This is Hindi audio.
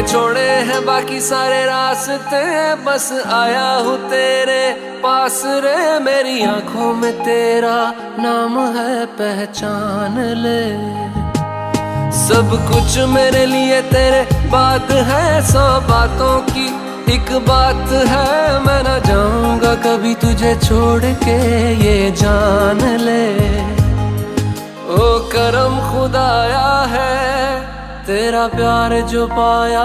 मैंने छोड़े हैं बाकी सारे रास्ते, बस आया हूँ तेरे पास रे। मेरी आंखों में तेरा नाम है, पहचान ले। सब कुछ मेरे लिए तेरे बात है, 100 बातों की एक बात है। मैं ना जाऊंगा कभी तुझे छोड़ के, ये जान ले। ओ करम खुदाया है, तेरा प्यार जो पाया।